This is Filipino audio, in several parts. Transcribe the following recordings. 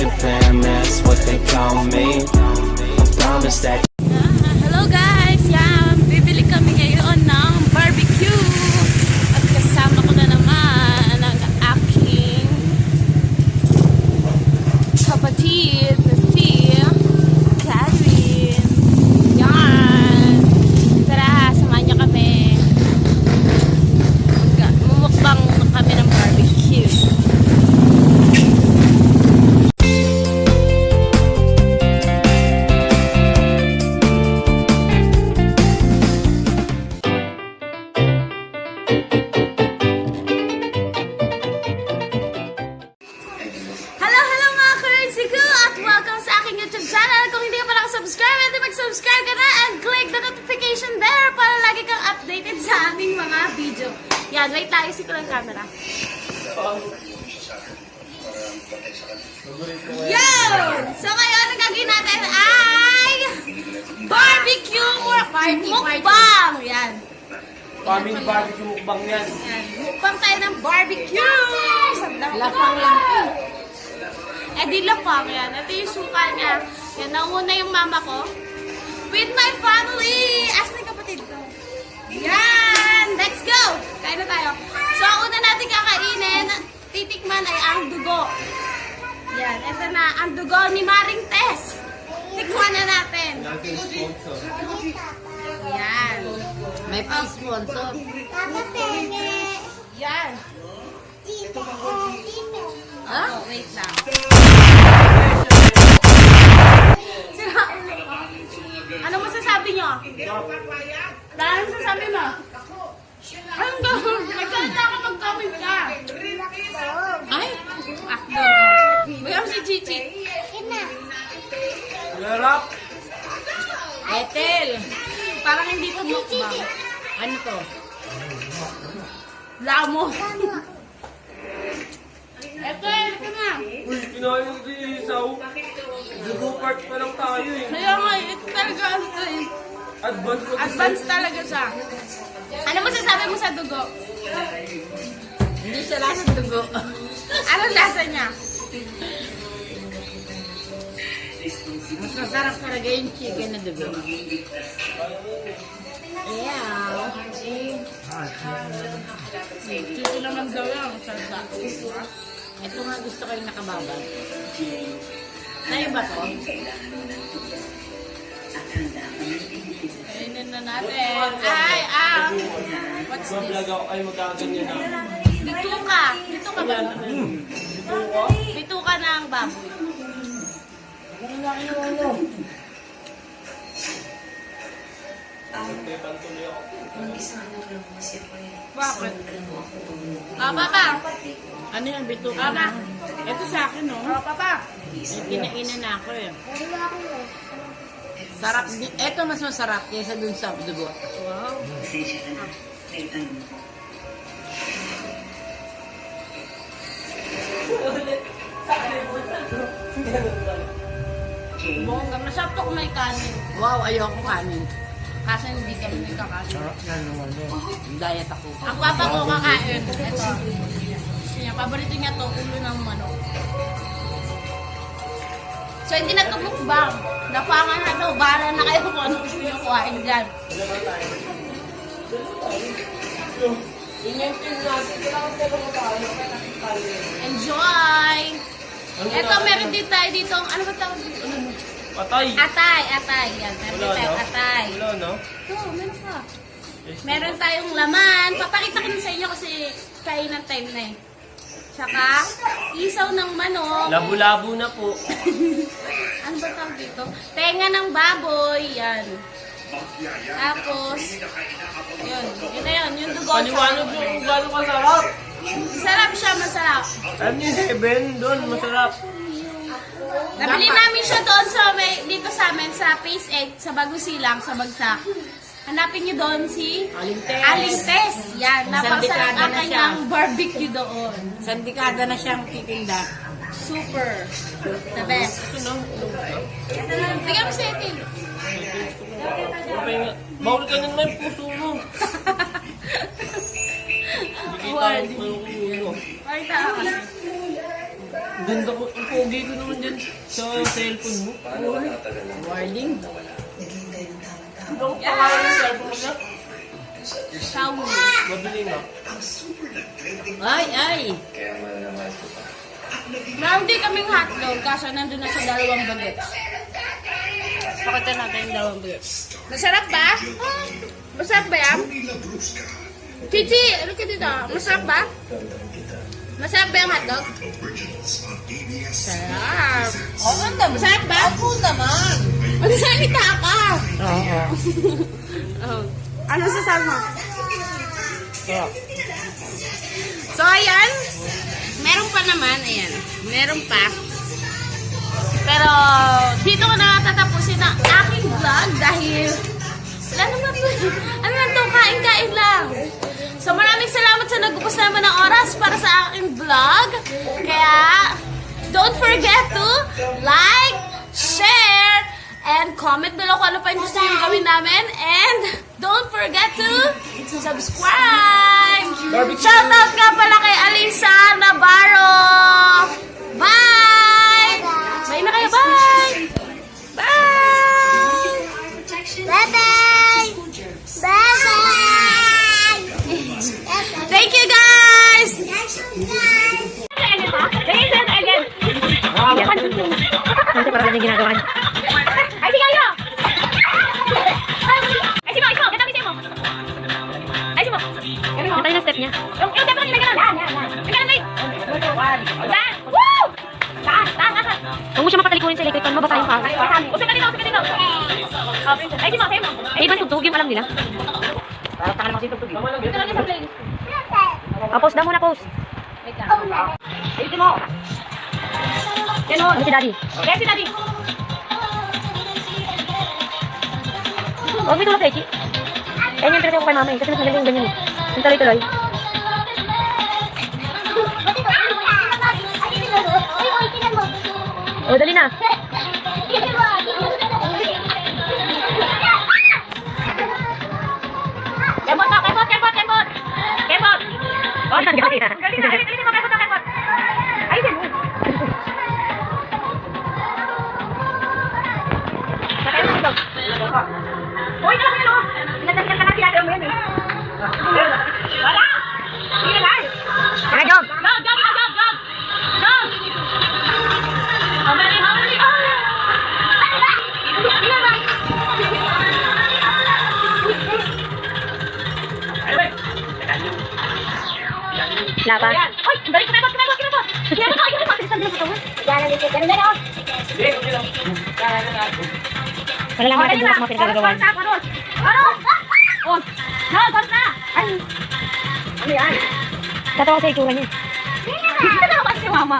the fam, that's what they call me. I promise that. Hello guys! Yan, bibili kami ngayon ng barbecue. At kasama ko na naman ang aking kapatid na si Catherine. Yan! Tara, samahan niyo kami. Mumukbang kami ng barbecue. Subscribe at mag-subscribe ka na and click the notification bell para lagi kang updated sa aming mga video. Yan, wait tayo si ko ng camera. Yo! So ngayon, ang gagawin natin ay barbecue mukbang! Yan. Kaming barbecue mukbang yan. Yan. Mukbang tayo ng barbecue! Lapang lang po. Eh di lapang yan. Ito yung suka niya. Yan, nauna yung mama ko. With my family! Ask my kapatid ko. Yan! Let's go! Kain na tayo. So, ang una natin kakainin, titikman ay ang dugo. Yan, ito na. Ang dugo ni Maring Tess. Tikman na natin. Yan. May pa-sponsor. Yan. Ha? Oh, wait lang. Ano masasabi nyo? Ano masasabi mo? Ang gawin? Nagsalita ka mag-comment ka. Ay! Akdor. Bayam si Chichi. Larap! Ethel! Parang hindi to mukbang. Ano to? Lamo. Eto, ito na. Uy, kinain ko si Isaw. Dugo part pa lang tayo eh. Kaya nga, ito talaga ano to eh. Advance Talaga siya. Ano masasabi mo sa dugo? Hindi siya lasang dugo. Anong lasa niya? Mas masarap talaga yung chicken na dugo. Yeah. Chichi naman daw yan. Salsa. Ito nga gusto ko yung nakababad. Sa'yo ba to? Kainin na natin. Ay, what's this? Mablog ako ay magaganyan na. Bituka. Bituka ba? Dito ko? Bituka ng baboy. Bakit? Papa. Ano yung bituka Mama. na? Ito sa akin, no? Papa. Kinainan na ako eh. Sarap. Ito mas masarap kaysa dun sa dugo. Wow. Bongga, masarap to kung may kanin. Wow, ayoko kanin. Kasi hindi kami may kakanin. Diet ako. Ang papa ko kakain. Ito. Gusto niya, paborito niya to, ulo ng manok. So, hindi na to mukbang. Napangan na to, bahala na kayo kung ano gusto niyo kuhain dyan. Enjoy! Ito, meron din tayo dito. Ano ba tawag dito? Patay! Atay. Yan, meron din Wala, tayo no? atay. Wala, no? Ito, meron ka. Meron tayong laman. Papakita ko din sa inyo kasi kainan time na eh. Tsaka, isaw ng manok. Labo-labo na po. Ano ba tawag dito? Tenga ng baboy. Yan. Tapos, yun. Yun na yun. Yung dugo. Paliwanag yung kung gano'ng kasarap. Sarap siya, masarap. Alam niyo yung heaven doon, masarap. Nabili namin siya doon sa dito sa amin, sa Phase 8, sa Bagusilang, sa Bagsak. Hanapin niyo doon si Aling Tess. Aling Tess. Yan, napakasarap dekada ang na siya. kanyang barbecue doon. Sandikada na siyang titinda. Super. The best. Bigyan mo sa itin. Bawal ka na naman yung puso mo. Hindi kita Award. ang ulo. Pakita ka kasi. Ganda ko, ang pogi ko naman dyan sa cellphone mo. Warning. Ano ang pangalan ng cellphone mo na? Xiaomi. Mabili nga. Ay! Meron din kaming hotdog, kaso nandun na sa dalawang bagets. Pakita natin yung dalawang bagets. Masarap ba? Masarap ba yan? Chichi, ano ka dito? Masarap ba? Masarap ba yung hotdog? Sarap. Oo naman. Masarap ba? Ako naman. Magsalita ka! Oo. Oh. Ano sasabi mo? So, ayan. Meron pa naman. Ayan. Meron pa. Pero, dito ko na tatapusin ang aking vlog dahil ano lang to? Kain-kain lang. So, maraming salamat sa nagupos naman ng oras para sa aking vlog. Kaya, don't forget to like, share, and comment below kung ano pa yung gusto nyo gawin namin. And don't forget to subscribe! Shoutout nga pala kay Alisa Navarro! Bye! Bye na kayo, bye! Bye! Bye-bye! Bye-bye! Thank you, guys! Kasi parang yung ginagawa niya. Ay, sige kayo! Ay, sige, ikaw! Ganda mo! Ay, sige mo! Yung tayo na step niya. Yung step mo, yung gano'n! Yung gano'n, May! Saan? Woo! Saan? Saan? Saan? Huwag mo siya mapatalikawin sa electric, mababa yung pao. Usap ka dito! Usap ka dito! Ay, sige mo! Sa'yo mo! Eh, ibang tugtog yung alam nila. Parang taka naman kasi tugtog yun. Ito lang yung sa playlist. Post daw muna, post. Wait lang. Ito mo! Yan o! Ano si daddy? Yan si Daddy! Huwag mo itulak kay Chi. Ayan yung pinatay ko kay mama eh, kasi mas maganda yung ganyan eh. Yung tuloy-tuloy. O, dali na. Kembot to! Kembot! Kembot! Kembot! Kembot! Oh, galing na. Galing na! Galing mo! Kembot to! Kembot! Ayusin mo! Sakay mo ito! Uy! Dala ko yan o! Pinagdahilan ka na sinadala mo yan eh! Wala! Sige lang! Tara, jog! Jog! Jog! Jog! Jog! Jog! How many? How many? Oh! Sige lang! Wala pa. Ayan! Uy! Dali! Kumebot! Kumebot! Kumebot! Kumebot! Ay! Kumebot! Bilisan mo ito! Yan ang dito! Ganun na o! Wala lang natin bukas mga pinagagawa niya. Ano? Oh! No! Got na! Ay! Ano yan? Tatawa sa itsura niya. Ano ba si Mama?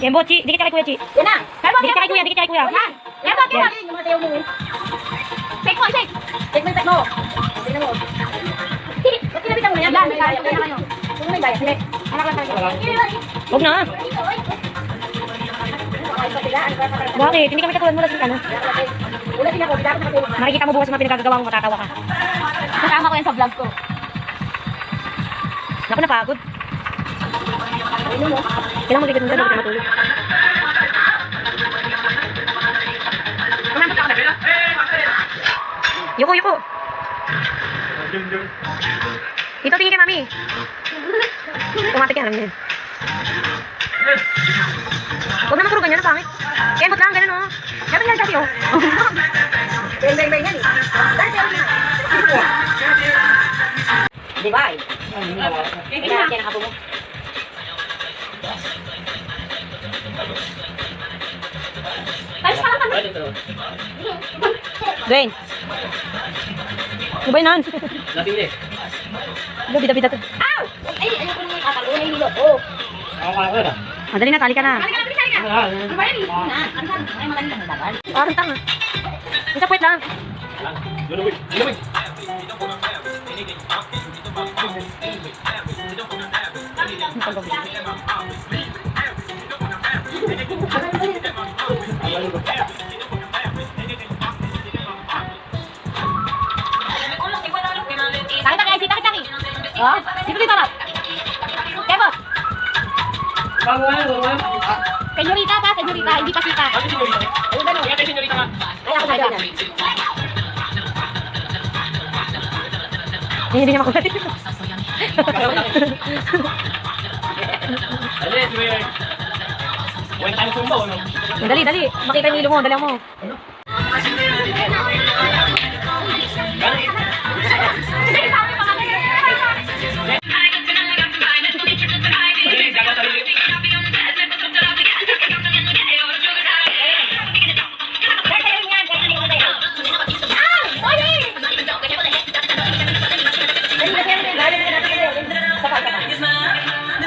Kembot, Chi. Dikit ka kay Kuya, Chi. Yan na! Kembot! Dikit ka kay Kuya, dikit ka kay Kuya. Yan! Kembot! Kembot! Yung mga sayo mo eh. Shake mo! Shake! Shake mo yung mo! Tignan mo. Ba't kinabitan mo na yan? Yan! Kaya na kayo. Kung may gaya. Hindi. Anak lang talaga. Huwag na. Bakit? Hindi kami katulad mo lang ano. Makikita mo bukas mga pinagagawa mo, matatawa ka. Kasama ko yan sa vlog ko. Naku, napagod. Kailangan magigit mo dyan, huwag ka matulog. Yuko, yuko. Dito, tingin kay mami. Tumatik yan, alam niya. Huwag naman puro ganyan, ang pangit. Kembot lang, ganun o. Ganun yan kasi o. Bang-bang-bang yan eh. Diba eh? Kaya nakapo mo. Alis ka lang kami. Dwayne. Ano ba yun, Hans? Lasing eh. Bida-bida to. Ow! Ay, ayoko nung akal ko na hilo. Oh. Madali na, sali ka na. Halika na, bilis, halika. Ano ba yan? Hilo na. Ano ba? Ay, magaling lang dapat. Parang tanga. Isa puwet lang. Takit-taki, Ay, takit-taki. Oh, dito dito ba? Kebot. Bago nga, bago nga. Senyorita pa, senyorita. Hindi pa sita. Ano senyorita? Ayun, ganun. Kaya tayo senyorita nga. Ay, ako na. Hindi niya makulat. Dali, sige yun. One time sumba, ano? Dali, dali. Makita yung ilo mo. Dali mo.